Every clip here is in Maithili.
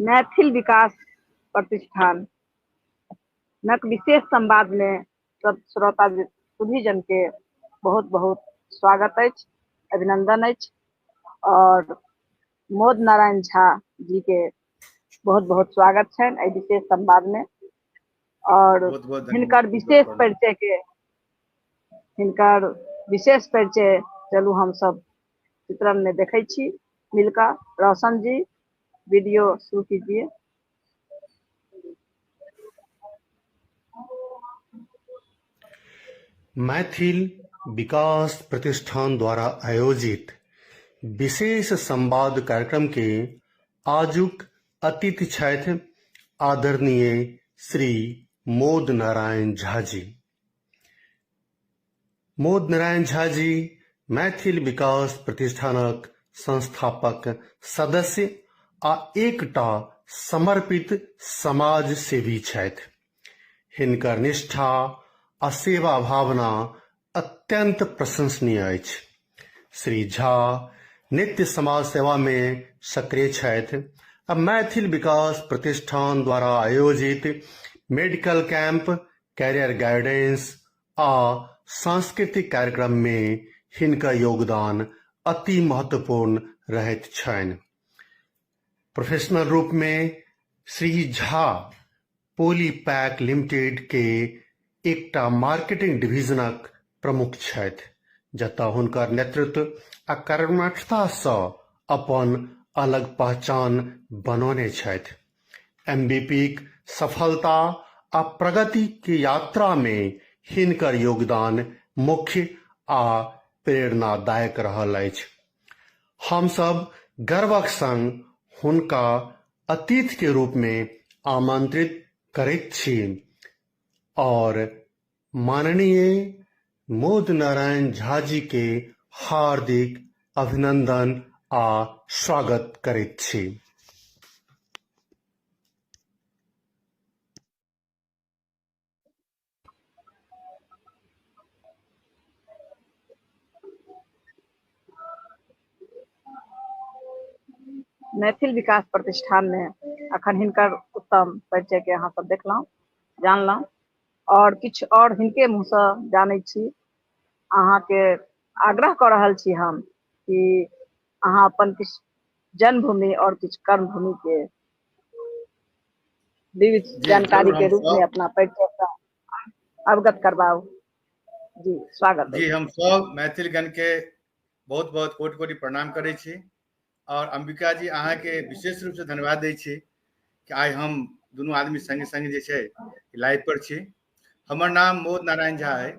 मैथिल विकास प्रतिष्ठान नक विशेष संवाद में सब श्रोता सुधी जन के बहुत बहुत स्वागत अछि, अभिनंदन अछि। और मोद नारायण झा जी के बहुत बहुत स्वागत छनि एहि विशेष संवाद में। और हिनकर विशेष परिचय चलू हम सब चित्रण में देखै छी मिलकर। रोशन जी वीडियो शुरू कीजिए। मैथिल विकास प्रतिष्ठान द्वारा आयोजित विशेष संवाद कार्यक्रम के आजुक अतिथि छथि आदरणीय श्री मोद नारायण झा जी। मोद नारायण झा जी मैथिल विकास प्रतिष्ठानक संस्थापक सदस्य आ एकटा समर्पित समाज सेवी छथि। हिनकर निष्ठा आ सेवा भावना अत्यंत प्रशंसनीय अछि। श्री झा नित्य समाज सेवा में सक्रिय छथि आ मैथिल विकास प्रतिष्ठान द्वारा आयोजित मेडिकल कैंप, कैरियर गाइडेंस आ सांस्कृतिक कार्यक्रम में हिनकर योगदान अति महत्वपूर्ण रहैत छनि। प्रोफेशनल रूप में श्री झा पोलीपैक लिमिटेड के एकटा मार्केटिंग डिवीजनक प्रमुख छथि, जतऽ हुनकर नेतृत्व आ कर्मठता सँ अपन अलग पहचान बनौने छथि। एमबीपीक सफलता आ प्रगति की यात्रा में हिनकर योगदान मुख्य आ प्रेरणादायक रहल अछि। हम सब गर्वक संग हुनका अतिथि के रूप में आमंत्रित करैत छी और माननीय मोद नारायण झा जी के हार्दिक अभिनंदन आ स्वागत करैत छी। मैथिल विकास प्रतिष्ठान में अखन हिनकर उत्तम परिचय के अहाँ सब देखलहुँ, जानलहुँ और किछु और हिनके मुँह से जानै छी। अहाँ के आग्रह कर रहल छी हम कि अहाँ अपन किछु जन्मभूमि और किछु कर्मभूमि के विविध जानकारी के रूप में अपना परिचय से अवगत करवाओ। जी स्वागत जी, हम सब मैथिलगण के बहुत बहुत कोटि कोटि प्रणाम करै छी और अंबिका जी अहाँ के विशेष रूप से धन्यवाद दै छी कि आइ हम दुनू आदमी संगे संगे जे छै लाइव पर छी। हमर नाम मोद नारायण झा है।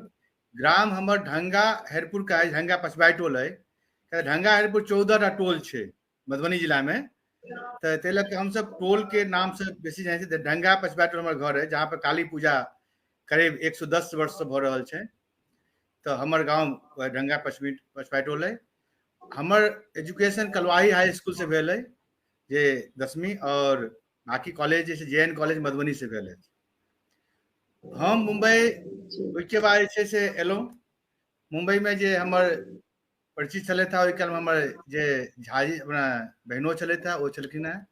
ग्राम हमर ढंगा हरिपुर का है, ढंगा पछबाई टोल है। ढंगा हरिपुर 14टा टोल छै मधुबनी जिला में, तो ताहि लऽ के हम सब टोल के नाम से बेसी जानै छी। ढंगा पछबाई टोल हमर घर है, जहाँ पर काली पूजा करीब 110 वर्ष से भ रहल छै। तो हमर गांव ढंगा पछबाई टोल है। हमर एजुकेशन कलवाही हाई स्कूल से भेल है जे 10वीं, और बाकी कॉलेज जैसे जेएन कॉलेज मधुबनी से भेल है। हम मुंबई ओहिके बाद जे छै से एलहुँ। मुंबई में जे हमर परिचित चलैत था, ओहि कालमे हमर जे झाजी अपना बहनो चलैत था, वो छलखिन हैं।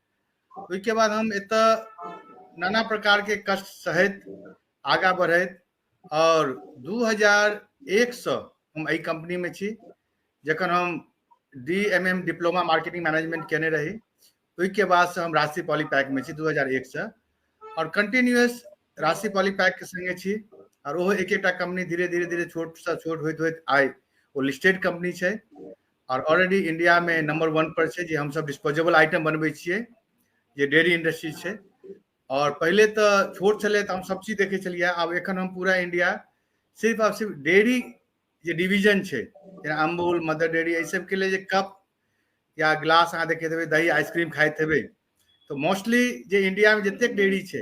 ओहिके बाद हम एतऽ नाना प्रकार के कष्ट सहैत आगा बढ़ैत और 2001 से हम एहि कंपनी में छी। जखन हम DMM डिप्लोमा मार्केटिंग मैनेजमेंट केने रही, ओहिके बाद से हम राशि पॉलीपैक में छी 2001 से, और कंटिन्यूअस राशि पॉलीपैक के संगे छी। और वो एक एकटा कंपनी धीरे धीरे धीरे छोट से छोट होइत होइत आइ वो लिस्टेड कंपनी छै और ऑलरेडी इंडिया में नंबर 1 पर छै, जे हम सब डिस्पोजेबल आइटम बनबै छियै, जे डेयरी इंडस्ट्री छै। और पहले तो छोट छलै तो हम सब चीज देखे छलियै, आब एखन हम पूरा इंडिया सिर्फ और सिर्फ डेयरी जे डिवीजन छै, जेना अमूल, मदर डेयरी, एहि सबके लिए जे कप या गिलास अहाँ देखैत हेबै, दही आइसक्रीम खाइत हेबै, तो मोस्टली जे इंडिया में जतेक डेयरी छै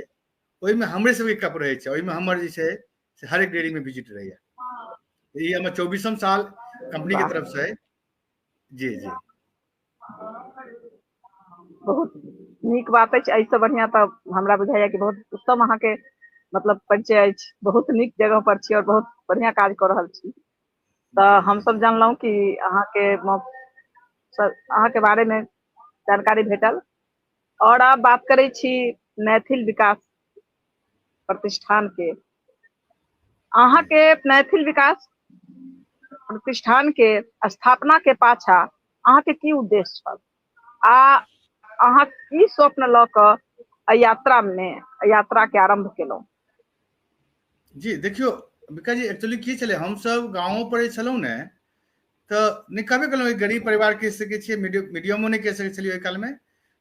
ओहिमे हमरे सबके कप रहै छै। ओहिमे हमर जे छै से हर एक डेयरी में विजिट रहैया। ई हमर 24म साल कंपनी के तरफ से है। जी जी, बहुत नीक बात अछि। एहिसँ बढ़िया तऽ हमरा बुझाइया कि बहुत उत्तम अहाँ के मतलब परिचय अछि। बहुत नीक जगह पर छी और बहुत बढ़िया काज कर रहल छी। तऽ हम सब जानलहुँ कि अहाँ के बारे में जानकारी भेटल और अब बात करै छी मैथिल विकास प्रतिष्ठान के। अहाँ के मैथिल विकास प्रतिष्ठान के स्थापना के पाछा अहाँ के की उद्देश्य छल आ अहाँ की स्वप्न लऽ कऽ यात्रा के आरंभ केलहुँ? जी देखियो विकास जी, एक्चुअली की छलै, हम सब गाँव पढ़ै छलहुँ ने, तऽ नहि कहबे केलहुँ गरीब परिवार कहि सकै छियै, मीडियमो नहि कहि सकै छलियै ओहि कालमे,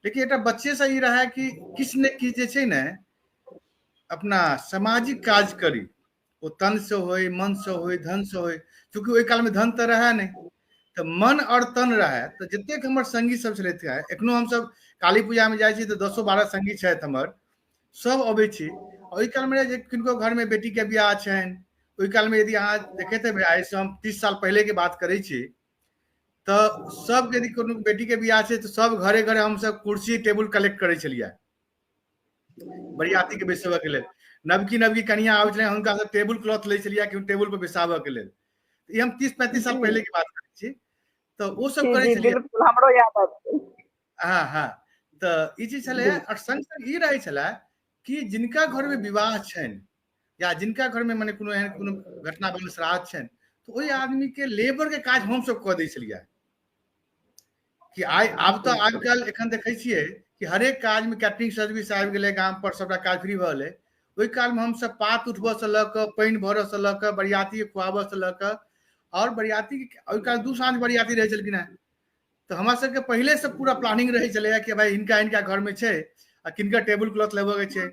लेकिन एकटा बच्चेसँ ई रहै कि किछु ने किछु जे छै ने अपना सामाजिक काज करी, ओ तनसँ होय, मनसँ होय, धनसँ होय, चूँकि ओहि कालमे धन तऽ रहै नहि, तऽ मन और तन रहै। तऽ जतेक हमर संगी सब छलथि है, एखनो हमसब काली पूजामे जाइ छी तऽ 10-12 संगी छथि हमर, सब अबै छी। ओहि कालमे जे किनको घरमे बेटीके बियाह छनि, ओहि कालमे यदि अहाँ देखैत हेबै, आइसँ हम 30 साल पहिलेके बात करै छी, तऽ सब यदि कोनो बेटीके बियाह छै तऽ सब घरे घरे हमसब कुर्सी टेबुल कलेक्ट करै छलियै बरियातीके बैसबऽके लेल। नवकी कनिया आबै छलै, हुनका सब टेबुल क्लॉथ लै छलियै कि टेबुल पर बैसाबऽके लेल। ई हम 30-35 साल पहले की बात करै छी, तऽ ओ सब जी करै जी छलियै। बिल्कुल, हमरो याद आबि हाँ हाँ, तऽ ई चीज छलै। गेल। और संग संग ई रहै छलै कि जिनका घरमे विवाह छनि या जिनका घरमे मने कोनो एहन कोनो घटना भेल, श्राद्ध छनि, तऽ ओहि आदमीके लेबरके काज हमसब कऽ दै छलियै। कि आब तऽ आजकल एखन देखै छियै कि हरेक काजमे कैटरिंग सर्विस आबि गेलै, गाम पर सबटा काज फ्री भऽ गेलै। ओहि कालमे हमसब पात उठबऽसँ लऽ कऽ, पानि भरऽसँ लऽ कऽ, बरियाती खुआबऽसँ लऽ कऽ, और बरियाती ओहि काल 2 साँझ बरियाती रहै छलखिन हेँ, तऽ हमरा सबके पहिले से पूरा प्लानिंग रहै छलैया कि भाई हिनका घरमे छै आ किनका टेबुल क्लॉथ लेबऽके छै।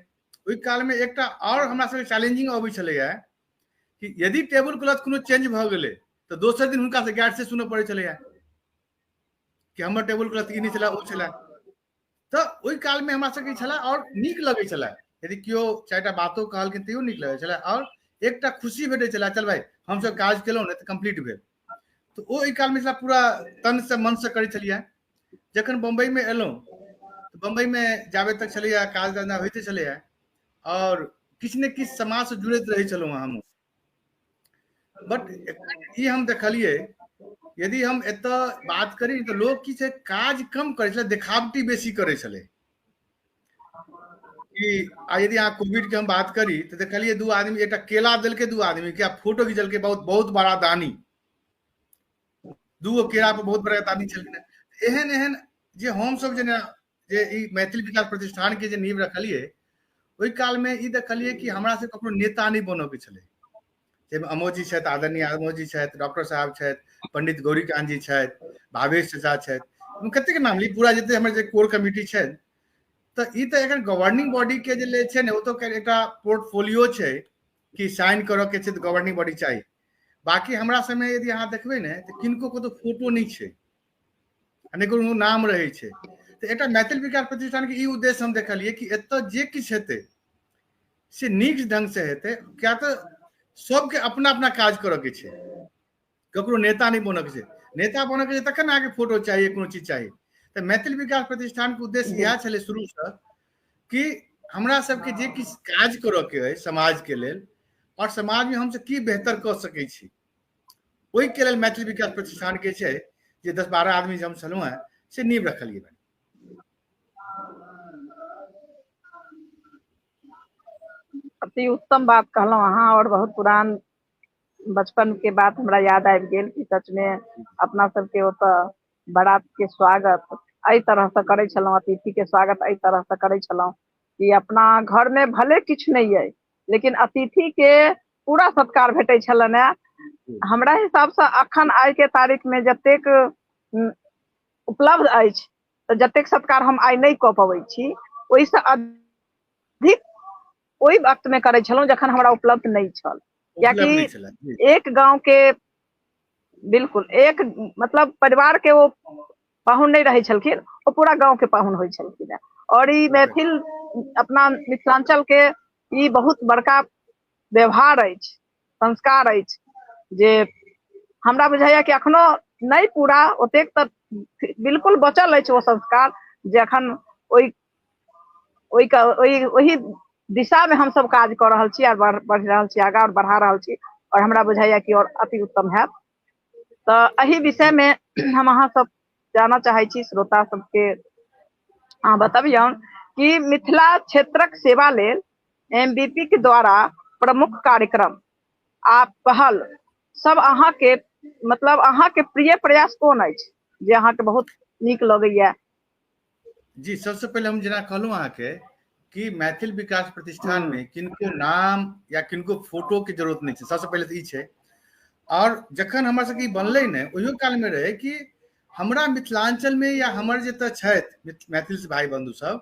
ओहि कालमे एकटा और हमरा सबके चैलेंजिंग अबै छलैया कि यदि टेबुल क्लॉथ कोनो चेंज भऽ गेलै तऽ दोसर दिन हुनका से गार्ड से सुनऽ पड़ै छलैया कि हमर टेबुल क्लॉथ ई नहि छलै, ओ छलै। तऽ ओहि कालमे हमरा सबके छलै और नीक लगै छलै, यदि केओ 4टा बातो कहलखिन तैयो नीक लगै छलै, और एकटा खुशी भेटै छलै, चल भाई हमसब काज केलहुँ ने तऽ कंप्लीट भेल। तऽ ओ ओहि कालमे छलै पूरा तनसँ मनसँ करै छलियै। जखन बम्बईमे एलहुँ तऽ बम्बईमे जाबे तक छलैया काज धंधा होइते छलैया, और किछु ने किछु समाजसँ जुड़ैत रहै छलहुँ हेँ हमहूँ। बट एखन ई हम देखलियै, यदि हम एतऽ बात करी तऽ लोग की छै, काज कम करै छलै, देखावटी बेसी करै छलै। कि यदि अहाँ कोविड के हम बात करी तऽ देखलियै 2 आदमी एकटा केला देलकै 2 आदमी के, फोटो खिंचलकै बहुत बहुत बड़ा दानी, 2 केला पर बहुत बड़ा दानी छलखिन। एहन एहन जे हमसब जे ई मैथिल विकास प्रतिष्ठान के जे नींव रखलियै, ओहि कालमे ई देखलियै कि हमरा से ककरो नेता नहि बनऽके छलै। जाहिमे अमोजी छथि, आदरणीय अमोजी छथि, डॉक्टर साहब छथि, पंडित गौरीकांत जी छथि, भावेश चचा छथि, कतेक नाम ली, पूरा जते हमर जे कोर कमिटी छथि। तऽ ई तऽ एखन गवर्निंग बॉडी के जे लेल छै ने, ओ तऽ एकटा पोर्टफोलियो छै कि साइन करऽ के छै तऽ गवर्निंग बॉडी चाही। बाकी हमरा सबमे यदि अहाँ देखबै ने तऽ किनको कतौ फोटो नहि छै, नहि कोनो नाम रहै छै। तऽ एकटा मैथिल विकास प्रतिष्ठान के ई उद्देश्य हम देखलियै कि एतऽ जे किछु हेतै से नीक ढंग से हेतै, किया तऽ सबके अपना अपना काज करऽ के छै, ककरो नेता नहीं बनऽ के छै। नेता बनऽ के छै तखन अहाँके फोटो चाही, कोनो चीज चाही। तऽ मैथिल विकास प्रतिष्ठान के उद्देश्य इएह छलै शुरूसँ कि हमरा सबके जे किछु काज करऽ के अइ समाज के लेल, और समाजमे हमसब की बेहतर कऽ सकै छी, ओहिके लेल मैथिल विकास प्रतिष्ठान के छै जे 10-12 आदमी जे हम छलहुँ हेँ से नींव रखलियै। अति उत्तम बात कहलहुँ अहाँ, और बहुत पुरान बचपन के बात हमरा याद आबि गेल कि सच में अपना सबके ओतऽ बारात के स्वागत एहि तरह से करै छलहुँ, अतिथि के स्वागत एहि तरह से करै छलहुँ कि अपना घर में भले किछु नहीं अइ लेकिन अतिथि के पूरा सत्कार भेटै छलनि हैं। हमरा हिसाबसँ अखन आइ के तारीख में जतेक उपलब्ध अछि, तऽ जतेक सत्कार हम आइ नहि कऽ पबै छी, ओहिसँ अधिक ओहि वक्त में करै छलहुँ जखन हमरा उपलब्ध नहीं छल। उपलब्ध कियाकि नहीं छलै। एक गांव के बिल्कुल एक मतलब परिवार के वो पाहुन नहीं रहै छलखिन, ओ पूरा गांव के पाहुन होइ छलखिन हैं। और ई मैथिल अपना मिथिलांचल के ई बहुत बड़का व्यवहार अछि, संस्कार अछि, जे हमरा बुझाइया कि अखनो नहीं पूरा ओतेक तऽ बिल्कुल बचल अछि ओ संस्कार, जे अखन ओहि दिशा में हम सब काज कऽ रहल छी, और बढ़ि रहल छी आगाँ, और बढ़ा रहल छी, और हमरा बुझाइया कि और अति उत्तम हैत। तऽ एहि विषय में हम अहाँ सब जानऽ चाहै छी, श्रोता सबके हाँ बताबियौ कि मिथिला क्षेत्रक सेवा लेल एमबीपी के द्वारा प्रमुख कार्यक्रम आ पहल सब अहाँ के मतलब अहाँ के प्रिय प्रयास कोन अछि जे अहाँ के बहुत नीक लगैया? जी, सबसे पहले हम जना कहलहुँ अहाँ के कि मैथिल विकास प्रतिष्ठान में किनको नाम या किनको फोटो के जरूरत नहीं है। सबसे पहले तो ई छै। और जखन हमर सबके ई बनलै ने ओहियो काल में रहे कि हमरा मिथिलांचल में या हमर जतऽ छथि मैथिल भाई बंधु सब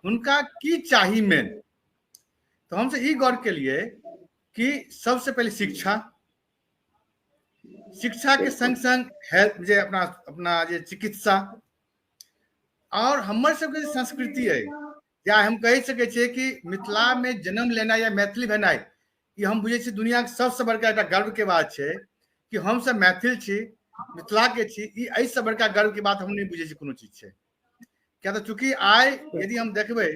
हुनका की चाही मेन, तो हमसे ई गौर केलिए कि सबसे पहले शिक्षा के संग संग हेल्थ जे अपना अपना जे चिकित्सा और हमर सबके जे संस्कृति है या हम कह सकै छियै कि मिथिला में जन्म लेना या मैथिली भेनाइ ई हम बुझे छी दुनिया के सबसे बड़का एक गर्व के बात छै कि हम सब मैथिल छी, मिथिला के छी। ई ऐसे बड़का गर्व के बात हम नहीं बुझे छी कोनो चीज छै। क्या तो चूंकि आइ यदि हम देखबै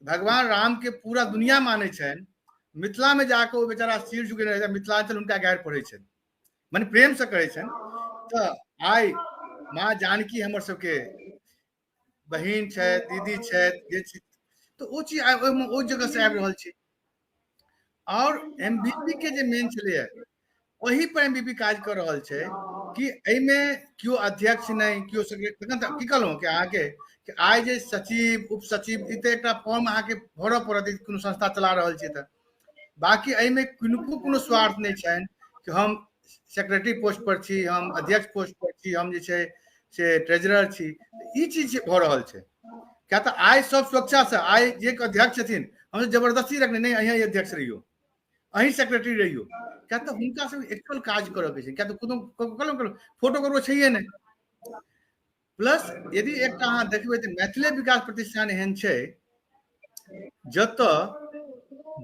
भगवान राम के पूरा दुनिया मानै छनि, मिथिला में जाके वो बेचारा सिर झुके रहे, मिथिलांचल उनका गैर पढ़े छनि, माने प्रेम से करे छनि। तो आइ माँ जानकी हमर सबके बहिन छै, दीदी छै, तो वो चीज ओ जगह से आबि रहल छै। और एमबीपी के जे मेन छलै वही पर एमबीपी काज कर रहल छै कि एहिमे क्यों अध्यक्ष नहीं क्यों सेक्रेटरी, तखन तऽ की कहलहुँ कि अहाँके कि आइ जे सचिव उप सचिव ई तऽ एकटा फॉर्म अहाँके भरऽ पड़त कोनो संस्था चला रहल छै तऽ। बाकी एहिमे किनको कोनो स्वार्थ नहीं छनि कि हम सेक्रेटरी पोस्ट पर छी, हम अध्यक्ष पोस्ट पर छी, हम जे छै से ट्रेजरर छी। ई चीज भऽ रहल छै। क्या तो आइ सब स्वेच्छा से आइ जे अध्यक्ष छथिन हम जबरदस्ती रखने नहीं अहीं अध्यक्ष रहियो, अहीं सेक्रेटरी रहियो। क्या तो हुनका सब एक्चुअल काज करऽ के छै। क्या तो कोनो फोटो ककरो छैहे नहीं। प्लस यदि एकटा अहाँ देखबै तऽ मैथिली विकास प्रतिष्ठान एहन छै जतऽ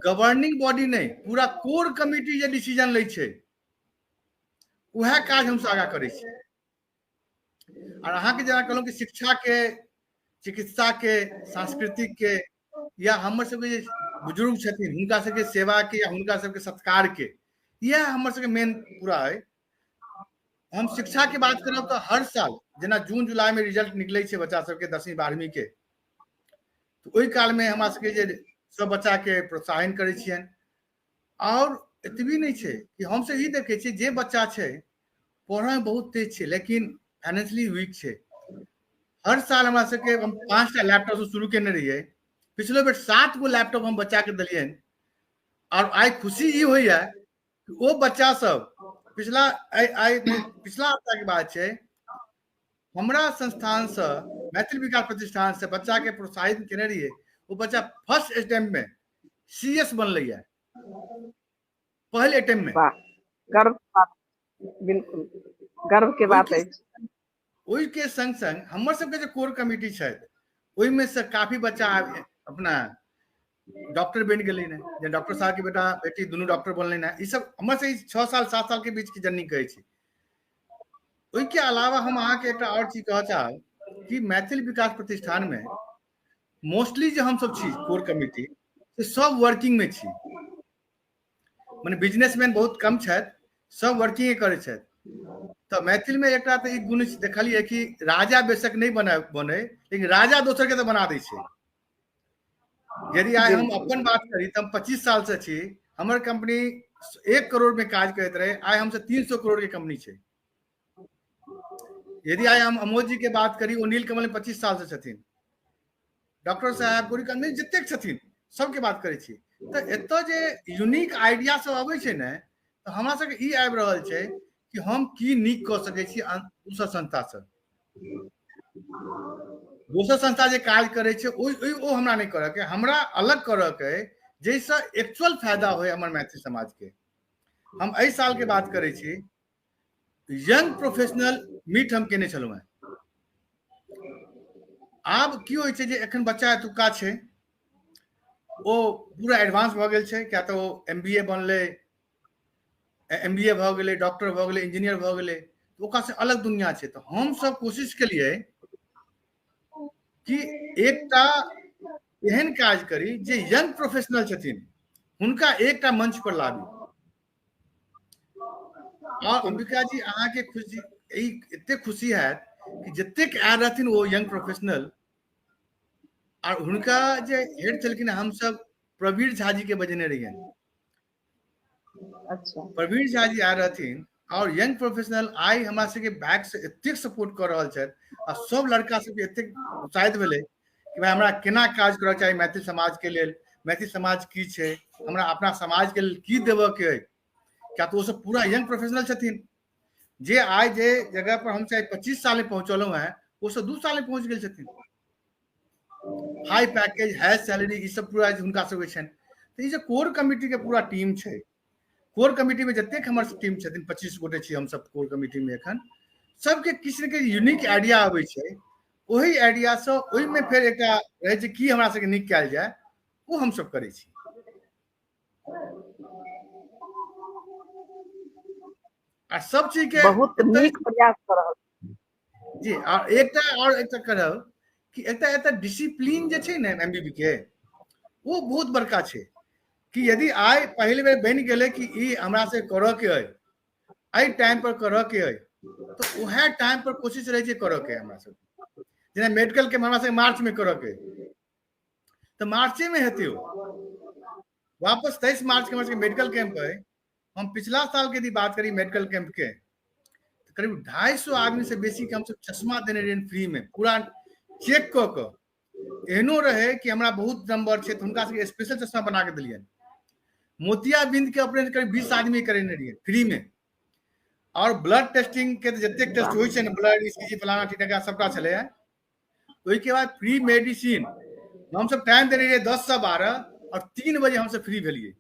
गवर्निंग बॉडी नहीं पूरा कोर कमिटी जे डिसीजन लै छै वह काज हमसे आगाँ करै छी। और अहाँके जेना कहलहुँ कि शिक्षा के, चिकित्सा के, सांस्कृतिक के या हमर सबके जे बुजुर्ग छथिन हुनका सबके सेवा के या हुनका सबके सत्कार के, यह हमर सबके मेन पूरा है। हम शिक्षा के बात करब तो हर साल जेना जून जुलाई में रिजल्ट निकलै छै बच्चा सबके 10वीं 12वीं के, तो ओहि काल में हमरा सबके जे सब बच्चा के प्रोत्साहन करै छियनि। और एतबी नहीं छै कि हमसे ई देखै छियै जे बच्चा छै पढ़य में बहुत तेज छै लेकिन फाइनेंशियली वीक छै। हर साल हमरा सबके हम 5टा लैपटॉप से शुरू केने रहिए, पिछलो बेर 7 गो लैपटॉप हम बच्चा के दिलियन। और आई खुशी ई होइया कि वो बच्चा सब पिछला हफ्ता के बात छै हमरा संस्थान से मैथिल विकास प्रतिष्ठान से बच्चा के प्रोत्साहित केने रहिए, वो बच्चा फर्स्ट अटेम्प्ट में सीएस बनलै है, पहले अटेम्प्ट में। वाह, गर्व के बात, बिल्कुल गर्व के बात है। ओहि के संग संग हमर सबके जो कोर कमिटी छै ओहि में से काफी बच्चा अपना डॉक्टर बन गए हैं, डॉक्टर साहब के बेटा बेटी दोनों डॉक्टर बनल है। सब हमर से 6 साल 7 साल के बीच की जर्नी कहै छी। ओहि के अलावा हम अहाँ के एक और चीज कह चाहब कि मैथिल विकास प्रतिष्ठान में मोस्टली जो हम सब छी कोर कमिटी से सब वर्किंग में छी, माने बिजनेसमैन बहुत कम छथि, सब वर्किंग करे छथि। तो मैथिल में एक गुण देखलिए कि राजा बेशक नहीं बने लेकिन राजा दोसर के तो बना दै छै। यदि आज हम अपन बात करी तो हम 25 साल से छी, हमर कंपनी 1 करोड़ में काज करते रहे, आज हमसे 300 करोड़ के कंपनी छै। यदि आज हम अमोद जी के बात करी, वो नीलकमल 25 साल से छथिन, डॉक्टर साहब पूरी कंपनी जतेक छथिन सबके बात करै छी। तो एतऽ जे यूनिक आइडिया सब अबै छै ने, तो हमरा सबके ई आबि रहल छै कि हम की नीक कऽ सकै छी दोसर संस्था से। दोसर संस्था जे काज करे छै ओ हमरा नहीं करऽ के, हमरा अलग करऽ के जैसे एक्चुअल फायदा होय हमर मैथिल समाज के। हम एहि साल के बात करै छी, यंग प्रोफेशनल मीट हम केने छलहुँ हैं। आब की होइ छै जे एखन बच्चा एतुका छै ओ पूरा एडवांस भऽ गेल छै, क्या तो एमबीए बनलै, एमबीए भऽ गेलै, डॉक्टर भऽ गेलै, इंजीनियर भऽ गेलै, तो ओकरा से अलग दुनिया छै। तो हम सब कोशिश केलिए कि एकटा एहन काज करी जे यंग प्रोफेशनल छथिन हुनका एकटा मंच पर लाबी। और अंबिका जी अहाँ के खुशी एते खुशी है कि जतेक आयल रहथिन वो यंग प्रोफेशनल और हुनका जे हेड छलखिन हम सब प्रवीर झा जी के बजेने रहिए। अच्छा प्रवीर झा जी आ रहथिन और यंग प्रोफेशनल आई हमरा सबके बैक से एतेक सपोर्ट कर रहल छथि आ सब लड़का सबके एतेक उत्साहित भेलै कि भाई हमरा केना काज करऽ चाही मैथिल समाज के लेल, मैथिल समाज की छै, हमरा अपना समाज के लेल की देबऽ के अइ, क्या तो वो सब पूरा यंग प्रोफेशनल छथिन। जे आइ जे जगह पर हम चाहे 25 साल में पहुंचलहुं हैं वो सब 2 साल में पहुंच गेल छथिन। हाई पैकेज, हाई सैलरी, ई सब पूरा हुनका सबके छनि। तो ई जे कोर कमिटी के पूरा टीम छै, कोर कमिटी में जतेक हमर टीम छथिन 25 गोटे छी हम सब कोर कमिटी में एखन, सबके किछु ने किछु यूनिक आइडिया आबै छै। ओही आइडिया से ओहि में फिर एकटा रहै छै की हमरा सबके नीक कयल जाय, वो हम सब करै छी। आ सब चीज के बहुत नीक प्रयास कर रहल जी। और एकटा करब कि एकटा डिसिप्लीन जे छै ने एमबीबी के, वो बहुत बड़का छै कि यदि आइ पहले बेर बनि गेलै कि ई हमरा से करऽ के अइ, एहि टाइम पर करऽ के अइ, तो उहे टाइम पर कोशिश रहै छै करऽ के हमरा सब। जेना मेडिकल के हमरा सबके मार्च में करऽ के, तो मार्चे में हेतै ओ। वापस 23 मार्च के हमरा सबके मेडिकल कैंप है। हम पिछला साल के यदि बात करी मेडिकल कैंप के, तो करीब 250 आदमी से बेसी के हम सब चश्मा देने रहिए फ्री में, पूरा चेक कऽ कऽ। एहनो रहे कि हमरा बहुत नंबर छै तो हुनका सबके स्पेशल चश्मा बना के दिलियन। मोतियाबिंद के ऑपरेशन करीब 20 आदमी करेने रहिए फ्री में। और ब्लड टेस्टिंग के जतेक टेस्ट होइ छै ने, ब्लड ईसीजी फलाना ठीका सबटा छलै है। ओहि के बाद फ्री मेडिसिन हम सब टाइम देने रहिए 10 से 12 और 3 बजे हम सब फ्री भेलिए।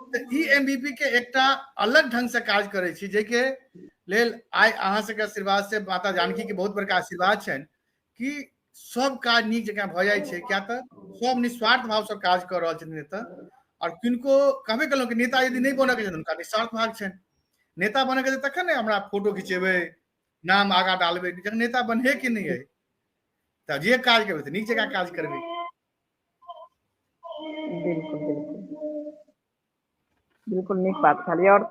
तो ई एमबीपी के एकटा अलग ढंग से काज करे छी, जेके लेल आइ अहाँ सबके आशीर्वाद से, माता जानकी के बहुत बड़का आशीर्वाद छनि कि सब काज नीक जकाँ भऽ जाइ छै। क्या तऽ सब निस्वार्थ भाव से काज कर रहल छथिन नेता। और किनको कहबे केलहुँ कि नेता यदि नहीं बनऽ के छनि हुनका निस्वार्थ भाव छनि। नेता बनऽ के छै तखन ने हमरा फोटो खिचेबै, नाम आगा डालबै। जखन नेता बनहे के नहीं है तऽ जे काज करबै तऽ नीक जकाँ काज करबै। बिल्कुल बिल्कुल बिल्कुल नीक बात कहलिए। और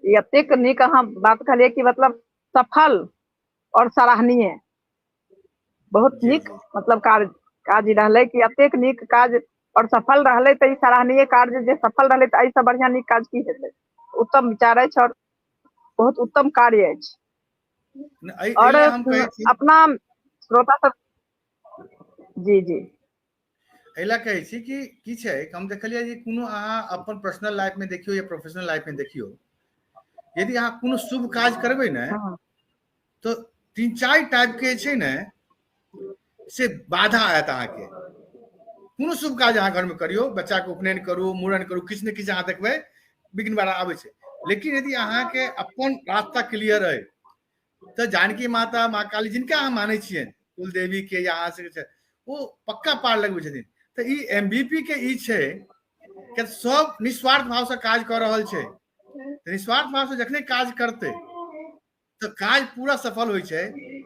एतेक नीक अहाँ बात कहलिए कि मतलब सफल और सराहनीय, बहुत जी नीक जी मतलब काज रहलै कि एतेक नीक काज और सफल रहलै तऽ ई सराहनीय कार्य जे सफल रहलै तऽ एहिसँ बढ़िआँ नीक काज की हेतै। उत्तम विचार अछि और बहुत उत्तम कार्य अछि। और एहिला हम कहै छी, अपना श्रोता सब, जी जी एहिला कहै छी कि की छै, हम देखलियै जे कोनो अहाँ अपन पर्सनल लाइफ में देखियौ या प्रोफेशनल लाइफ में देखियौ, यदि अहाँ कोनो शुभ काज करबै ने हाँ तो 3-4 टाइप के छै ने से बाधा आयत अहाँके। कोनो शुभ काज अहाँ घर में करियौ, बच्चा के उपनयन करू, मूड़न करू, किछु ने किछु अहाँ देखबै विघ्न बाधा आबै छै। लेकिन यदि अहाँके अपन रास्ता क्लियर अइ तो जानकी माता, माँ काली, जिनका अहाँ मानै छियनि, कुल देवी के या अहाँ से वो पक्का पार लगबै छथिन। तो ई एमबीपी के ई छै कि सब निस्वार्थ भाव से काज कर रहल छै। निस्वार्थ भाव से जखने काज करतै तो काज पूरा सफल होइ छै।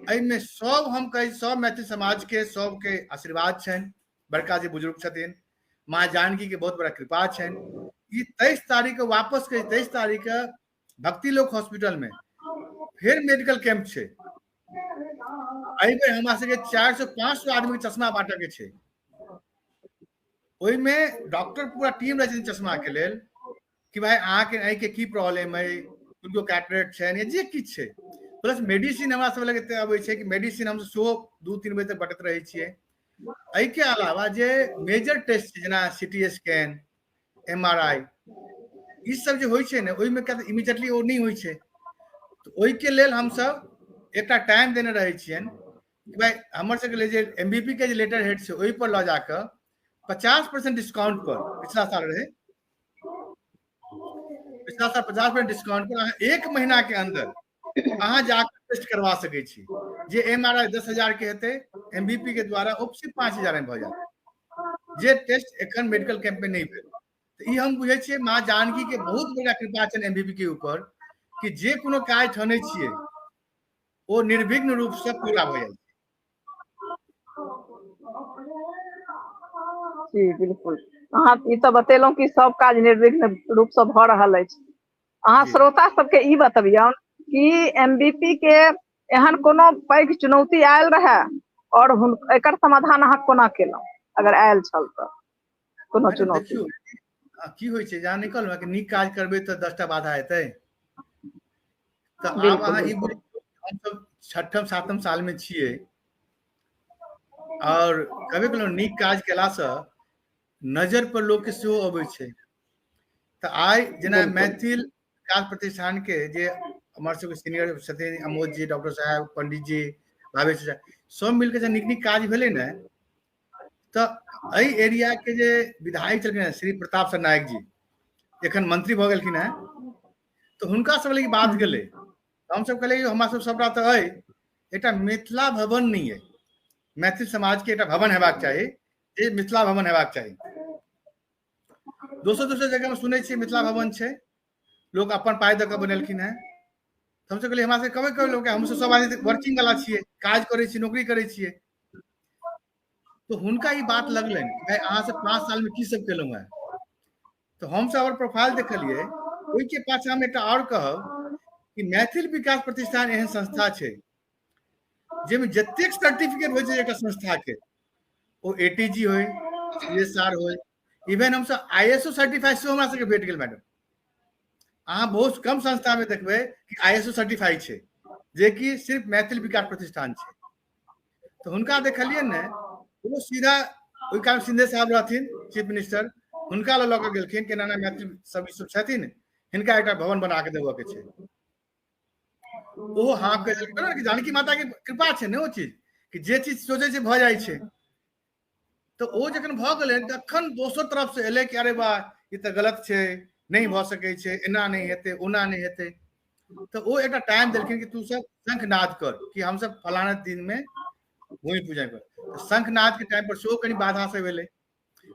एहिमे सब हम कही सब मैथिल समाज के सबके आशीर्वाद छनि, बड़का जे बुजुर्ग छथिन, माँ जानकी के बहुत बड़ा कृपा छनि। ई 23 तारीख के वापस के 23 तारीख के भक्ति लोक हॉस्पिटल में फिर मेडिकल कैंप छै। एहि बेर हमरा सबके 400-500 आदमी के चश्मा बांटऽ के छै। ओहिमे डॉक्टर पूरा टीम रहै छथिन चश्मा के लेल कि भाई अहाँके आँखि के की प्रॉब्लम है, किनको कैटरेक्ट छै या जे किछु छै। प्लस मेडिसिन हमरा सब लग एते अबै छै कि मेडिसिन हम सेहो 2-3 बजे तक बटैत रहै छियै। एहि के अलावा जे मेजर टेस्ट छै जेना सीटी स्कैन, एमआरआई, ई सब जे होइ छै ने, ओहिमे इमीडिएटली ओ नहीं होइ छै। तो ओहि के लेल हम सब एकटा टाइम देने रहै छियनि कि भाई हमर सबके जे एमबीपी के जे लेटर हेड छै ओहि पर लऽ जाकऽ 50% डिस्काउंट पर, पिछला साल रहे, पिछला साल 50% डिस्काउंट पर अहाँ 1 महीना के अंदर अहाँ जाकर टेस्ट करवा सकै छी। जे एमआरआई 10,000 के हेतै, एमबीपी के द्वारा ओ सिर्फ 5,000 में भऽ जायत। जे टेस्ट एखन मेडिकल कैंप में नहीं भेल। तो ई हम बुझै छियै माँ जानकी के बहुत बड़ा कृपा छनि एमबीपी के ऊपर कि जे कोनो काज ठानै छियै ओ निर्विघ्न रूप से पूरा भऽ जाइ छै। जी बिल्कुल, अहाँ ई तऽ बतेलहुँ कि सब काज निर्विघ्न रूप से भऽ रहल अछि। अहाँ जी श्रोता सबके ई बतबियौ कि एमबीपी के एहन कोनो पैघ चुनौती आयल रहे और एकर समाधान अहाँ कोना केलहुँ अगर आयल छल तऽ कोनो चुनौती? देखियौ की होइ छै, जहाँ निकलहुँ कि नीक काज करबै तऽ 10टा बाधा एतै। तऽ आब बिल्कुल अहाँ ई बिल्कुल बुझियौ हमसब 6म 7म सालमे छियै और कभी केलहुँ नीक काज केलासँ नजर पर लोकके सेहो अबै छै। तऽ आइ जेना बिल्कुल मैथिल विकास प्रतिष्ठान के जे हमर सबके सीनियर छथिन अमोद जी, डॉक्टर साहब, पंडित जी, भावेश जी, सब मिलके जे नीक नीक काज भेलै ने, तऽ एहि एरिया के जे विधायक छलखिन हैं श्री प्रताप सर नायक जी, एखन मंत्री भऽ गेलखिन हैं, तऽ हुनका सब लग ई बात गेलै। हमसब कहलियै हमरा सब सबटा तऽ अइ, एकटा मिथिला भवन नहीं है, मैथिल समाज के एकटा भवन हेबाक चाही, जे मिथिला भवन हेबाक चाही। दोसर दोसर जगह में सुनै छियै मिथिला भवन छै, लोग अपन पाइ दऽ कऽ बनेलखिन हैं। तऽ हमसब कहलियै हमरा सबके कहबे करै लोक, हमसब सब आदमी वर्किंग वाला छियै, काज करै छियै, नौकरी करै छियै। तो हुनका ई बात लगलनि भाई अहाँ सब 5 साल में की सब केलहुँ हैं। तो हम सब प्रोफाइल देखलियै, ओहिके पाछा हम एकटा और कहब कि मैथिल विकास प्रतिष्ठान एहन संस्था छै जाहिमे जतेक सर्टिफिकेट होइ छै एकटा संस्था के, ओ एटीजी होय, सीएसआर होय, इवन हमसब आईएसओ सर्टिफाइड सेहो हमरा सबके भेट गेल मैडम। अहाँ बहुत कम संस्था में देखबै कि आईएसओ सर्टिफाइड छै, जे कि सिर्फ मैथिल विकास प्रतिष्ठान छै। तो हुनका देखलियै ने, वो सीधा ओहि काल सिंधे साहब रहथिन चीफ मिनिस्टर, हुनका लऽ के गेलखिन कि ना मैथिल सब ई सब छथिन, हिनका एकटा भवन बना के देबऽ के छै। ओहो हाँ कहि देलकै कि जानकी माता के कृपा छै ने, ओ चीज कि जे चीज सोचै छै भऽ जाइ छै। तऽ ओ जखन भऽ गेलै तखन दोसर तरफ से एलै कि अरे वाह ई तऽ गलत छै, नहीं भऽ सकै छै, एना नहीं हेतै, ओना नहीं हेतै। तऽ ओ एकटा टाइम देलखिन कि तू सब शंखनाद कर कि हम सब फलाना दिन में भूमि पूजन कर। तऽ शंखनाद के टाइम पर सेहो कनि बाधा सब एलै।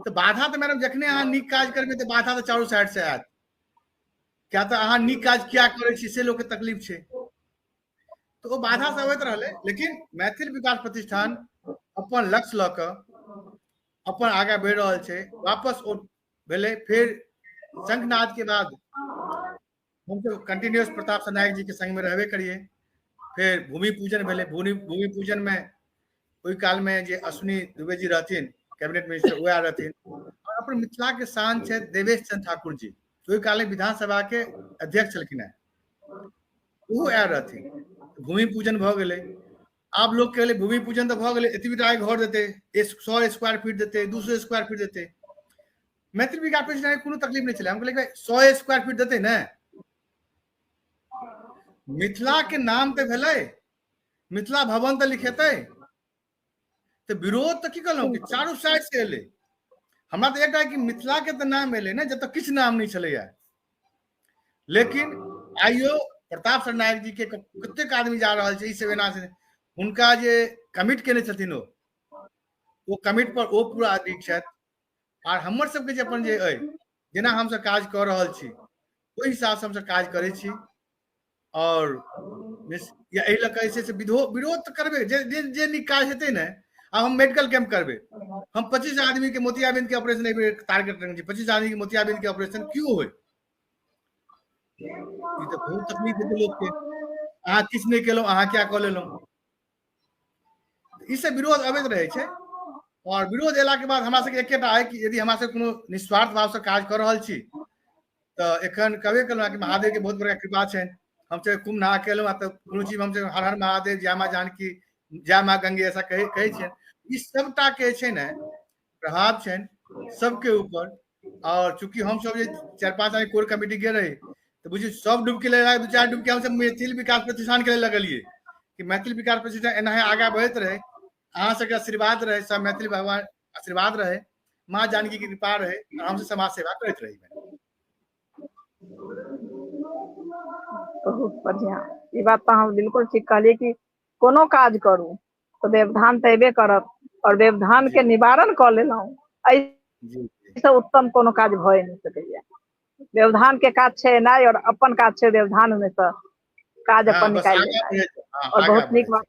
तऽ बाधा तऽ मैडम जखने अहाँ नीक काज करबै तऽ बाधा तऽ चारू साइड से आयत, क्या तऽ अहाँ नीक काज किया करै छी से लोकके तकलीफ छै। तो वो बाधा सब अबैत रहलै, लेकिन मैथिल विकास प्रतिष्ठान अपन लक्ष्य लऽ कऽ अपन आगे बढ़ि रहल छै। वापस ओ भेलै, फिर शंखनाद के बाद हम तो कंटिन्यूअस प्रताप सर नायक जी के संग में रहबे करिए। फिर भूमि पूजन भेलै, भूमि पूजन में ओहि काल में जे अश्विनी दुबे जी रहथिन कैबिनेट मिनिस्टर, वो आयल रहथिन। और अपन मिथिला के शान छै देवेश चंद्र ठाकुर जी, ओहि काल में विधानसभा के अध्यक्ष छलखिन हैं, वो आयल रहथिन। भूमि पूजन भऽ गेलै। आब लोग कहले भूमि पूजन तऽ भऽ गेलै, एतबीटा घर देतै, 100 स्क्वायर फीट देतै, 200 स्क्वायर फीट देतै। मैथिल विकास प्रतिष्ठान कोनो तकलीफ नहीं छलै। हम कहलियै 100 स्क्वायर फीट देतै ने, मिथिला के नाम तऽ भेलै, मिथिला भवन तऽ लिखेतै। तऽ विरोध तऽ की कहलहुँ कि चारू साइड से एलै। हमरा तऽ एकटा कि मिथिला के तऽ नाम एलै ने जतऽ किछु नाम नहीं छलैया। लेकिन आइयो प्रताप सर नायक जी के कतेक आदमी जा रहल छै, ई सब एना से हुनका जे कमिट केने छथिन ओ कमिट पर ओ पूरा अडिग छथि। आर हमर सबके जे अपन जे अइ, जेना हमसब काज कऽ रहल छी ओहि हिसाब से हमसब काज करै छी। और एहि लऽ कऽ जे छै से विरोध तऽ करबै, जे नीक काज हेतै ने। अब हम मेडिकल कैंप करबै, हम 25 आदमी के मोतियाबिंद के ऑपरेशन टारगेट रखने छी, 25 आदमी के मोतियाबिंद के ऑपरेशन क्यों होय? ई तऽ बहुत तकलीफ हेतै लोकके, अहाँ किछु नहीं केलहुँ, अहाँ क्या कऽ लेलहुँ। ई सब विरोध अबैत रहै छै। और विरोध एला के बाद हमरा सबके एकेटा है कि यदि हमरा सब कोनो निस्वार्थ भाव से काज कर रहल छी तऽ एखन कहबे केलहुँ कि महादेव के बहुत बड़ा कृपा छै। हमसब कुम्भ नहा के एलहुँ तऽ कोनो चीज हमसब हर हर महादेव, जय माँ जानकी, जय माँ गंगे ऐसा कहै छियनि। ई सबटा के छै ने प्रभाव छनि सबके ऊपर। और चूंकि हम सब जे 4-5 आदमी कोर कमिटी गेल रही तऽ बुझियौ सब डुबकी लगा, 2-4 डुबकी हमसब मैथिल विकास प्रतिष्ठान के लगलियै कि मैथिल विकास प्रतिष्ठान एनाहे आगाँ बढ़ैत रहे, अहाँ सबके आशीर्वाद रहे, सब मैथिल भगवान आशीर्वाद रहे, माँ जानकी की कृपा रहे, हमसे समाज सेवा करैत रही। बहुत बढ़िया, ई बात तऽ हम बिल्कुल ठीक कहलियै कि कोनो काज करू तऽ व्यवधान तऽ अयबे करत, और व्यवधान जी के निवारण कऽ लेलहुँ, जी जी एहिसँ उत्तम कोनो काज भए नहीं सकैया। व्यवधान के काज छै एनाइ, और अपन काज छै व्यवधान में से काज हाँ अपन बस निकालि आगाँ लेनाइ। बढ़े, हाँ और आगाँ बहुत नीक बढ़े बात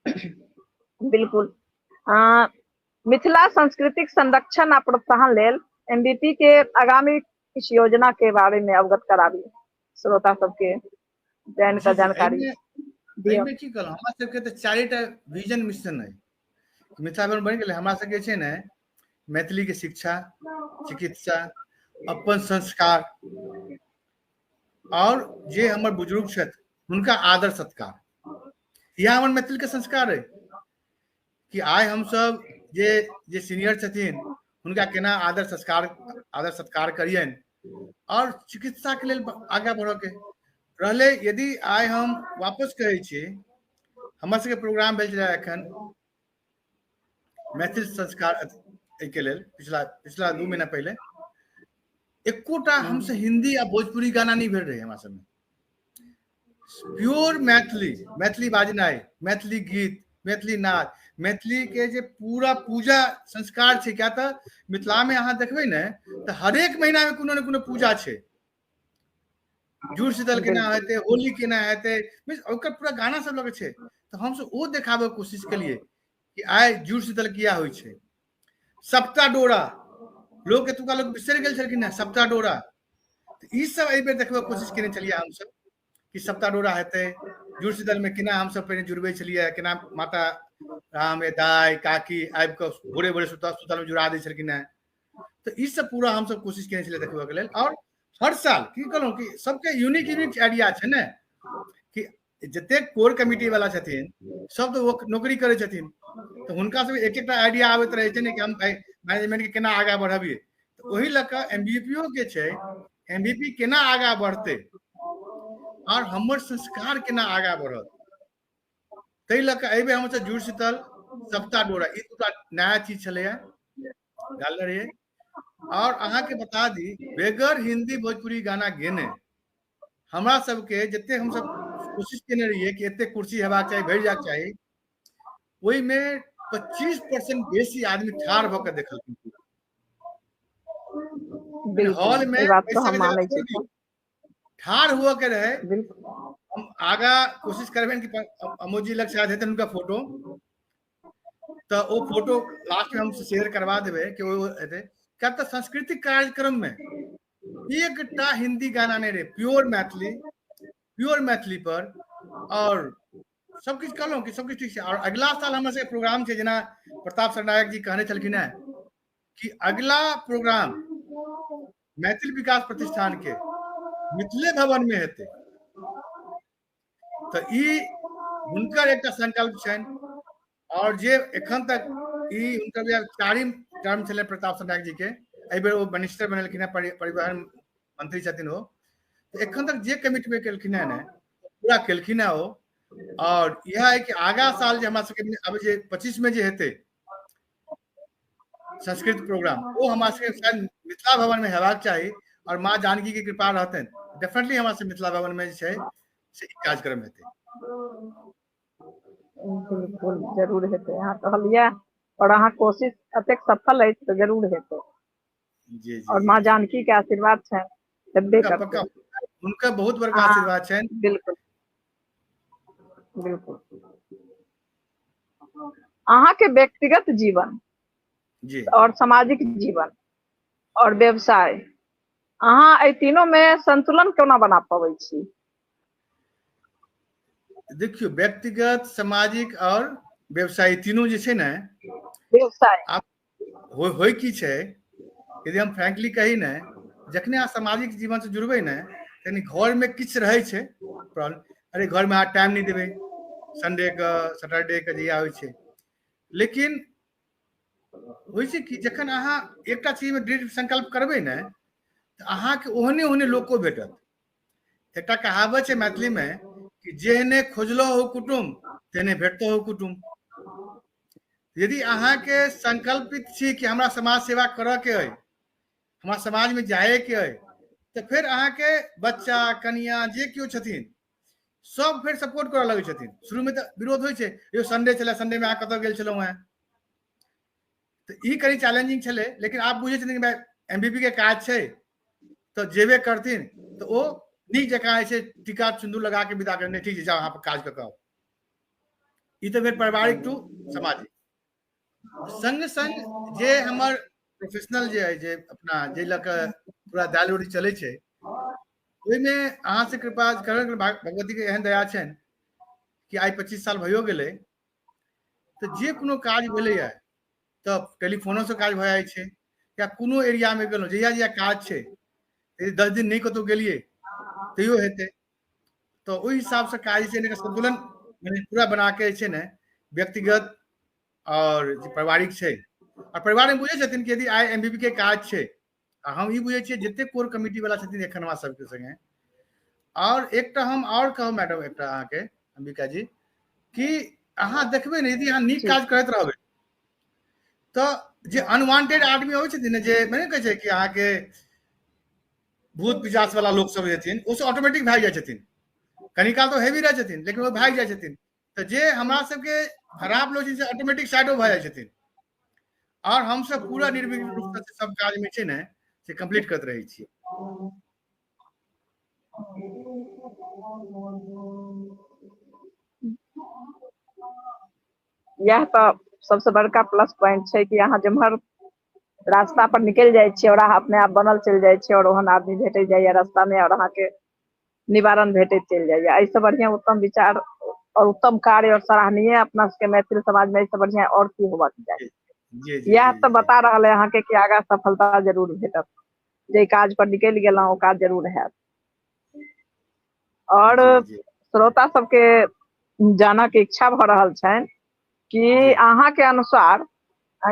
छै। बिल्कुल। मिथिला सांस्कृतिक संरक्षण आ प्रोत्साहन लेल एमबीपी के आगामी किछु योजना के बारे में अवगत कराबी श्रोता सबके जान जी का जी जानकारी। दियौ एहिमे की कहलहुँ हमरा सबके तऽ 4टा विजन मिशन है मिथिला भवन बनि गेलै हमरा सबके छै ने मैथिली के शिक्षा चिकित्सा अपन संस्कार और जे हमर बुजुर्ग छथि हुनका आदर सत्कार यह हमर मैथिल के संस्कार है कि आइ हम सब जे सीनियर छथिन हुनका केना आदर सत्कार करियनि और चिकित्सा के लेल आगे बढ़े के रहले यदि आइ हम वापस कहै छी हमर सबके प्रोग्राम भेल छलै एखन मैथिल संस्कार के लेल पिछला 2 महीना पहले एकोटा हमसे हिंदी या भोजपुरी गाना नहीं भेट रहे हमरा सबमे प्योर मैथिली बाजनाइ मैथिली गीत मैथिली नाच मैथिली के जे पूरा पूजा संस्कार छै क्या तऽ मिथिला में अहाँ देखबै ने तऽ हरेक महीना में कोनो ने कोनो पूजा छै जुड़ शीतल केना हेतै होली केना हेतै ओकर पूरा गाना सब लगे छै तऽ हम सब ओ देखाबे के कोशिश केलिए कि आइ जुड़ शीतल किया होइ छै सप्ता डोरा लोग एतुका लोग बिसरि गेल छलखिन सप्ता डोरा ई सब एहि बेर देखबे कोशिश केने छलियै हम सब कि सप्ता डोरा हेतै जुड़ शीतल में केना हम सब पहिने जुड़बै छलियै केना माता राम दाई काकी आबि कऽ भोरे भोरे सुतल में जुड़ा दै छलखिन हैं तो ई सब पूरा हम सब कोशिश केने छलियै देखबे के लेल और हर साल की कहलहुँ कि सबके यूनिक आइडिया छै ने कि जते कोर कमिटी वाला छथिन सब तो नौकरी करै छथिन तो हुनका सब एक आइडिया आबैत रहे छै ने कि हम मैनेजमेंट के केना आगा बढ़ाबिए तो वही लऽ कऽ एमबीपीओ के छै एमबीपी केना आगा बढ़ते और हमर संस्कार केना आगा बढ़त ताहि लऽ कऽ एहि बेर हम जुड़ शीतल सप्ताह डोरा ई दूटा नया चीज छलैया डालने रहिए और अहाँ के बता दी बेगर हिंदी भोजपुरी गाना गेने हमरा सबके जते हम सब कोशिश केने रहिए कि एते कुर्सी हेबाक चाही भरि जाक चाही ओहि में 25% बेसी आदमी ठाढ़ भऽ कऽ देखलखिन हॉल में ठाढ़ हुआ के रहे हम आगा कोशिश करबे कि अमोजी लग शायद हेतै उनका फोटो तो वो फोटो लास्ट में हम शेयर करवा देवे कि वो हेतै क्या तो सांस्कृतिक कार्यक्रम में एकटा हिंदी गाना नहीं रहे प्योर मैथिली पर और सब किछु कहलहुँ कि सब किछु ठीक छै और अगला साल हमर सबके प्रोग्राम छै जेना प्रताप सरनायक जी कहने छलखिन हैं कि अगला प्रोग्राम मैथिल विकास प्रतिष्ठान के मिथिले भवन में हेतै तो ई हुनकर एकटा संकल्प छनि और जे एखन तक ई हुनकर 4म टर्म छलै प्रताप सरनायक जी के एहि बेर वो मिनिस्टर बनलखिन हैं परिवहन मंत्री छथिन वो तो एखन तक जे कमिटमेंट केलखिन हैं ने पूरा केलखिन हैं वो और यह है कि आगा साल जे हमरा सबके अब जे 25 में जे हेतै संस्कृत प्रोग्राम वो हमरा सबके शायद मिथिला भवन में हेबाक चाही और माँ जानकी के कृपा रहतनि डेफिनेटली हमरा सबके मिथिला भवन में जे छै से ई कार्यक्रम हेतै बिल्कुल जरूर हेतै अहाँ कहलियै और अहाँ कोशिश अतेक सफल अछि तऽ जरूर हेतै जी और माँ जानकी के आशीर्वाद छनि हेबे करतै उनका बहुत बड़का आशीर्वाद छनि बिल्कुल बिल्कुल अहाँ के व्यक्तिगत जीवन जी और सामाजिक जीवन और व्यवसाय अहाँ एहि तीनों में संतुलन कोना बना पाबै छी देखियो व्यक्तिगत सामाजिक और व्यवसायी तीनों जे छै ने व्यवसाय होय की छै यदि हम फ्रैंकली कही ने जखने अहाँ सामाजिक जीवन से जुड़बै ने तनि घर में किछु रहै छै अरे घर में अहाँ टाइम नहीं देबै संडे के सैटरडे के जहिया होइ छै लेकिन होइ छै कि जखन अहाँ एकटा चीज में दृढ़ संकल्प करबै ने तऽ अहाँके ओहने ओहने लोको भेटत एकटा कहावत छै मैथिली में कि जेहने खोजलो हो कुटुम तेहने भेटतो हो कुटुम यदि अहाँ के संकल्पित छी कि हमरा समाज सेवा करऽ के अइ हमरा समाज में जाए के अइ तो फिर अहाँ के बच्चा कनिया जे केओ छथिन सब फिर सपोर्ट करऽ लगै छथिन शुरू में तो विरोध होइ छै यो संडे छलै संडे में अहाँ कतऽ गेल छलहुँ हैं तो ई कनी चैलेंजिंग छलै लेकिन आप बुझे छथिन कि एमबीपी के काज छै तो जेबे करथिन तो वो नीक जकाँ जे छै टीका सिंदूर लगा के विदा करने ठीक छै जाओ अहाँ पर काज कऽ कऽ ई तो फिर पारिवारिक टू सामाजिक संग संग जे हमर प्रोफेशनल जे है जे अपना जे लऽ कऽ पूरा दाल रोटी चलै छै ओहिमे अहाँ से कृपा करन भगवती के एहन दया छनि कि आई 25 साल भयो गेलै तो जे कोनो काज भेलैया तऽ टेलीफोनो से काज भऽ जाइ छै या कोनो एरिया में गेलहुँ जहिया जहिया काज छै 10 दिन नहीं कतहु गेलियै तैयो हेतै। तो ओहि हिसाब से काज छै ने संतुलन पूरा बना के जे छै ने व्यक्तिगत और जे पारिवारिक छै और परिवार में बुझे छथिन कि यदि आई एमबीबी के काज छै आ हम ई बुझे छियै जते कोर कमिटी वाला छथिन एखन हमरा सबके संगे। और एक हम और कहब मैडम एक अहाँके अंबिका जी कि अहाँ देखबै ने यदि अहाँ नीक काज करैत रहबै तो जे अनवांटेड आदमी होइ छथिन जे मैंने कहै छै कि अहाँके भूत पिशाच वाला लोग सब छथिन ओसे ऑटोमेटिक भाग जाइ छथिन। कनी काल तो हेवी रह छथिन लेकिन वो भाग जाइ छथिन। तो जे हमरा सबके खराब लोग से ऑटोमेटिक साइडो भऽ जाइ छथिन और हम सब पूरा निर्विघ्न रूप से सब काज में छै ने से कंप्लीट करते रहे छी। यह तो सबसे बड़का प्लस पॉइंट छै कि अहाँ जेम्हर रास्ता पर निकल जाए छियै और अहाँ अपने आप बनल चल जाए छियै और ओहन आदमी भेट जाइए रास्ता में और अहाँ के निवारण भेटैत चल जाइए। ऐसे बढ़िया उत्तम विचार और उत्तम कार्य और सराहनीय अपना सबके मैथिल समाज में ऐसे बढ़िया और की होबाक चाही। जी जी यह जी तो जी बता रहा है अहाँ के कि आगा सफलता जरूर भेटत जे काज पर निकल गेलहुँ ओ काज जरूर हैत। और जी जी श्रोता सबके जानऽ के इच्छा भऽ रहल छनि कि अहाँ के अनुसार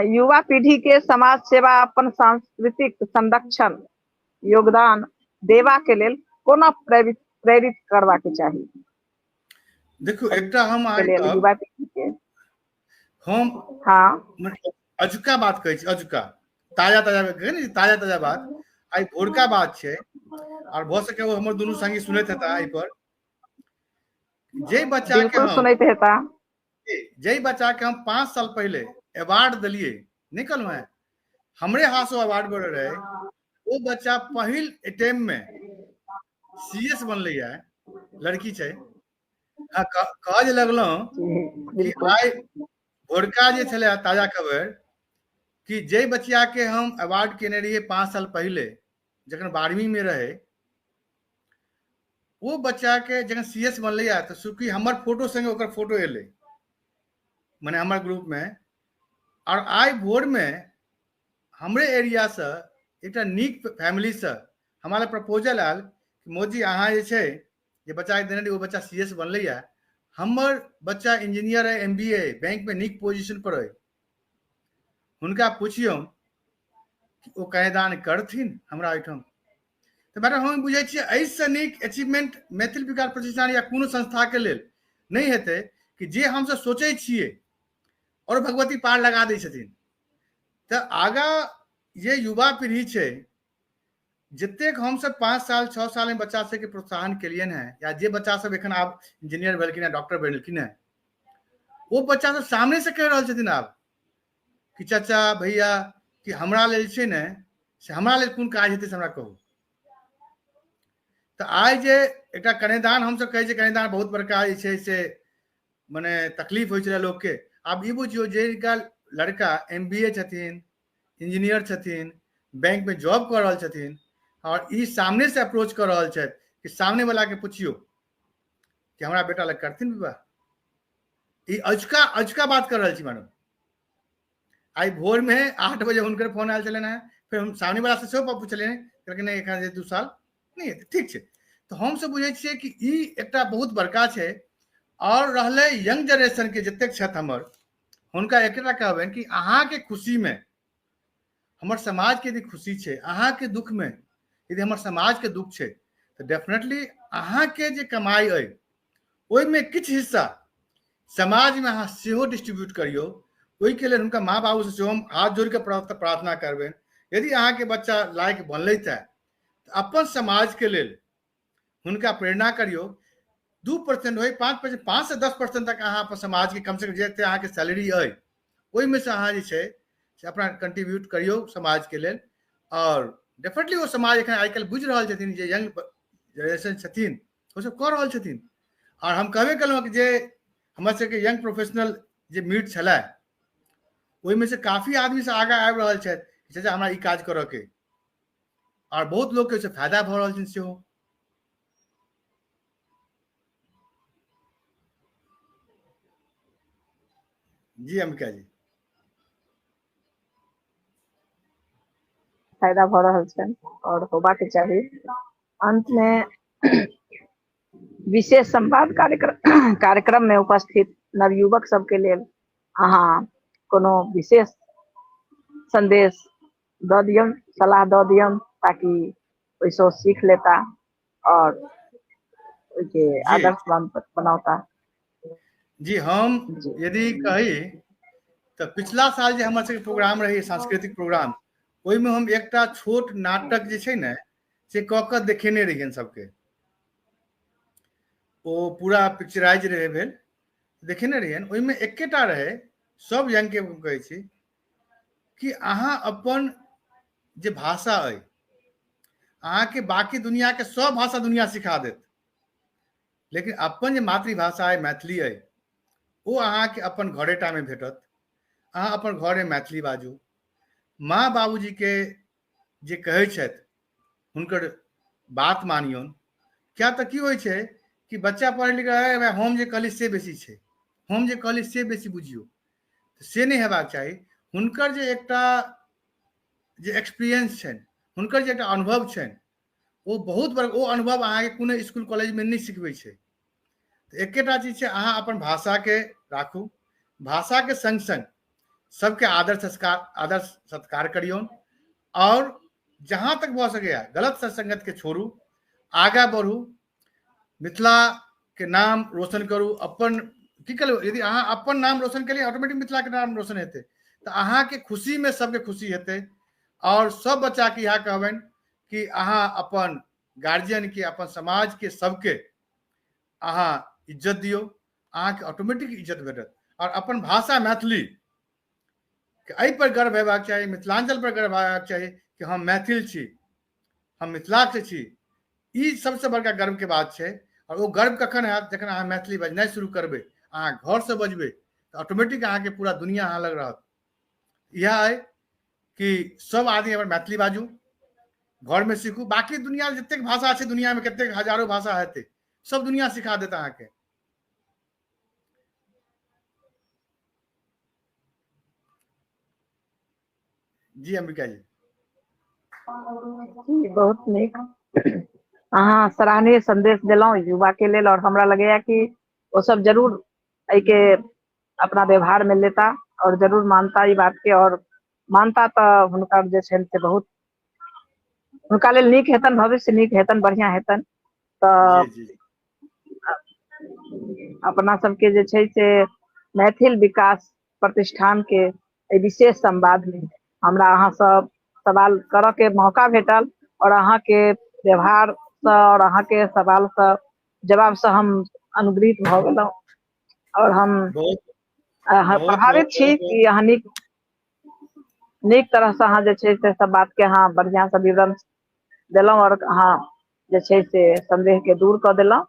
युवा पीढ़ी के समाज सेवा अपन सांस्कृतिक संरक्षण योगदान देवा के लेल कोना प्रेरित करबाक चाही। देखो एकटा हम के अहाँके लेल कहब युवा पीढ़ी के हम हाँ अजुका बात कहै छी अजुका ताजा ताजा कहै ने ताजा ताजा बात आई भोरका बात छै और भऽ सके वो हमर दुनू संगी सुनैत हेता एहि पर जे बच्चा के बिल्कुल हम सुनैत हेता जे बच्चा के हम 5 साल पहले अवार्ड दिलिए नहीं कहलहुँ है हमरे हाथ से अवार्ड बढ़ रहे वो बच्चा पहिल अटेम्प्ट में सीएस बनले है लड़की छै। कह जे लगलहुँ कि बिल्कुल आई भोरका जे छलै ताजा खबर कि जे बच्चा के हम अवार्ड केने रहिए 5 साल पहले जखन 12वीं में रहे वो बच्चा के जखन सीएस बनले है तो सुखी हमर फोटो संगे ओकर फोटो एले माने हमर ग्रुप में और आई भोर में हमरे एरिया से एक नीक फैमिली से हमारा प्रपोजल आयल कि मोदी अहाँ जे छै जे बच्चा के देने रही वो बच्चा सीएस बनले है हमर बच्चा इंजीनियर है एमबीए बैंक में नीक पोजीशन पर है हुनका पूछियो कि वो कन्यादान करथिन हमरा एहिठाम। तो मैडम हम बुझे छियै ऐसे नीक अचीवमेंट मैथिल विकास प्रतिष्ठान या कोनो संस्था के लेल नहीं हेतै कि जे हम सब सोचे छियै और भगवती पार लगा दै छथिन। तो आगा ये युवा पीढ़ी छै जतेक हम सब 5 साल 6 साल में बच्चा सबके प्रोत्साहन केलियन है या जे बच्चा सब एखन आब इंजीनियर भेलखिन है डॉक्टर बनलखिन है वो बच्चा सब सामने से कह रहल छथिन आब कि चाचा भैया कि हमरा लेल छै ने से हमरा लेल कोन काज हेतै से हमरा कहू। तो आई जे एक कन्यादान हम सब कहै छै कन्यादान बहुत बड़का जे छै से मने तकलीफ होइ छलै लोग के आब ई बुझियो जे लड़का एमबीए छथिन इंजीनियर छथिन बैंक में जॉब कर रहल छथिन और ई सामने से अप्रोच कर रहल छथि कि सामने वाला के पूछियो कि हमरा बेटा लग करथिन विवाह। ई अजुका बात कर रहल छी मैडम। आई भोर में 8 बजे हुनकर फोन आयल छलनि हैं फिर हम सामने वाला से सेहो पूछलियनि कहलखिन नहीं एखन 2 साल नहीं ठीक छै। तो हम सब बुझे छियै कि ई एकटा बहुत बड़का छै और रहले यंग जनरेशन के जतेक छथि हमर हुनका एकटा कहबनि कि अहाँ के खुशी में हमर समाज के यदि खुशी छै अहाँ के दुख में यदि हमर समाज के दुख छै तो डेफिनेटली अहाँ के जे कमाई अइ ओहि में किछु हिस्सा समाज में अहाँ सेहो डिस्ट्रीब्यूट करियो ओहि के लेल हुनका माँ बाबू से हम हाथ जोड़ के प्रार्थना करबनि यदि अहाँ के बच्चा लायक बनलथि है तो अपन समाज के लेल हुनका प्रेरणा करियो 2% हो 5% 5 से 10% तक अहाँ अपन समाज के कम से कम जते अहाँ के सैलरी अइ ओहि में से अहाँ जे छै से अपना कंट्रीब्यूट करियो समाज के लेल और डेफिनेटली वो समाज एखन आइ काल्हि बुझि रहल छथिन जे यंग जनरेशन छथिन वो सब कऽ रहल छथिन। और हम कहबे केलहुँ कि जे हमर सबके यंग प्रोफेशनल जे मीट छलै ओहि में से काफी आदमी से आगा आबि रहल छथि चाचा हमरा ई काज करऽ के और बहुत लोग के ओहिसँ फायदा भऽ रहल छनि सेहो। जी अंबिका जी। फायदा भ रहल छनि और होबाक चाही। अंत जी में विशेष संवाद कार्यक्रम में उपस्थित नवयुवक सबके लेल अहाँ कोनो विशेष संदेश दऽ दियौन, सलाह दऽ दियौन, ताकि ओहिसँ ओ सीख लेता और ओहिके जी आदर्श बनौता। जी हम जी यदि कही तो पिछला साल जे हमर सबके प्रोग्राम रही सांस्कृतिक प्रोग्राम, ओहिमे हम एकटा छोट नाटक जे छै ने से कऽ कऽ देखेने रहियनि सबके। ओ पूरा पिक्चराइज रहे भेल, देखेने रहियनि। ओहिमे एकेटा रहे, सब यंग के कहै छी कि अहाँ अपन जे भाषा अइ, अहाँके बाकी दुनिया के सब भाषा दुनिया सिखा देत, लेकिन अपन जे मातृभाषा अइ मैथिली अइ, ओ अहाँके अपन घरेटा में भेटत। अहाँ अपन घरे मैथिली बाजू, माँ बाबूजी के जे कहै छथि हुनकर बात मानियौन। क्या तऽ की होइ छै कि बच्चा पढ़ै लिख रहा है, हम जे कहली से बेसी छै, हम जे कहली से बेसी बुझियौ, से नहि हेबाक चाही। हुनकर जे एकटा जे एक्सपीरियंस छनि, हुनकर जे एकटा अनुभव छनि, ओ बहुत बड़ा, ओ अनुभव अहाँके कोनो स्कूल कॉलेज में नहि सिखबै छै। तऽ एकेटा चीज छै, अहाँ अपन भाषा के राखू, भाषा के संग संग सबके आदर सत्कार करियौन, और जहाँ तक भऽ सकैया गलत संगत के छोड़ू, आगा बढ़ू, मिथिला के नाम रोशन करू। अपन की कहलू, यदि अहाँ अपन नाम रोशन करिए, ऑटोमेटिक मिथिला के नाम रोशन हेतै, तऽ अहाँके खुशी में सबके खुशी हेतै। और सब बच्चा के इएह कहबनि कि अहाँ अपन गार्जियन के, अपन समाज के, सबके अहाँ इज्जत दियौ, अहाँके ऑटोमेटिक इज्जत भेटत। और अपन भाषा मैथिली एहि पर गर्व हेबाक चाही, मिथिलांचल पर गर्व हेबाक चाही कि हम मैथिल छी, हम मिथिला के छी। ई सबसे बड़का गर्व के बात छै। और वो गर्व कखन हैत जखन अहाँ मैथिली बजनाइ शुरू करबै, अहाँ घर से बजबै, तऽ ऑटोमेटिक अहाँके पूरा दुनिया अहाँ लग रहत। यह है कि सब आदमी अपन मैथिली बाजू, घर में सीखू, बाकी दुनिया जतेक भाषा छै, दुनिया में कतेक हजारों भाषा हेतै, सब दुनिया सिखा देता अहाँके। जी अंबिका जी। बहुत नीक, अहाँ सराहनीय संदेश देलहुँ युवा के लेल, और हमरा लगैया कि वो सब जरूर एहि के अपना व्यवहार में लेता और जरूर मानता ई बात के। और मानता तऽ हुनकर जे छनि से बहुत, हुनका लेल नीक हेतनि, भविष्य नीक हेतनि, बढ़िया हेतनि। तऽ जी जी अपना सबके जे छै से मैथिल विकास प्रतिष्ठान के एहि विशेष संवाद में हमरा अहाँ सब सवाल करऽ के मौका भेटल, और अहाँ के व्यवहार से और अहाँ के सवाल से जवाब से हम अनुग्रहित भऽ गेलहुँ। और हम बहुत बहुत बहुत प्रभावित छी बहुत कि अहाँ नीक तरह से अहाँ जे छै से सब बात के अहाँ बढ़िया से विवरण देलहुँ, और अहाँ जे छै से संदेह के दूर कऽ देलहुँ।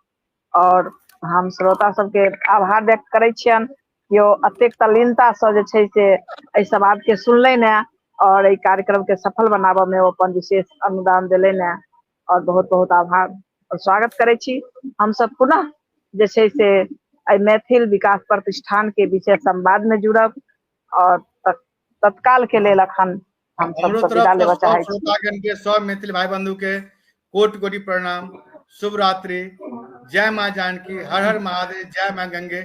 और हम श्रोता सबके आभार व्यक्त करै छियनि कि ओ अतेक तल्लीनता से जे छै से एहि संवाद के सुनलनि हैं, और एहि कार्यक्रम के सफल बनाबऽ में ओ अपन विशेष अनुदान देलनि हैं। और बहुत बहुत आभार और स्वागत करै छी। हम सब पुनः जे छै से एहि मैथिल विकास प्रतिष्ठान के विशेष संवाद में जुड़ब, और तत्काल के लेल अखन हम हमरो सबसे तरफ विदा से लेबऽ सब चाहै छी। श्रोतागण के, सब मैथिल भाई बंधु के कोटि कोटि प्रणाम, शुभ रात्रि, जय माँ जानकी, हर हर महादेव, जय माँ गंगे।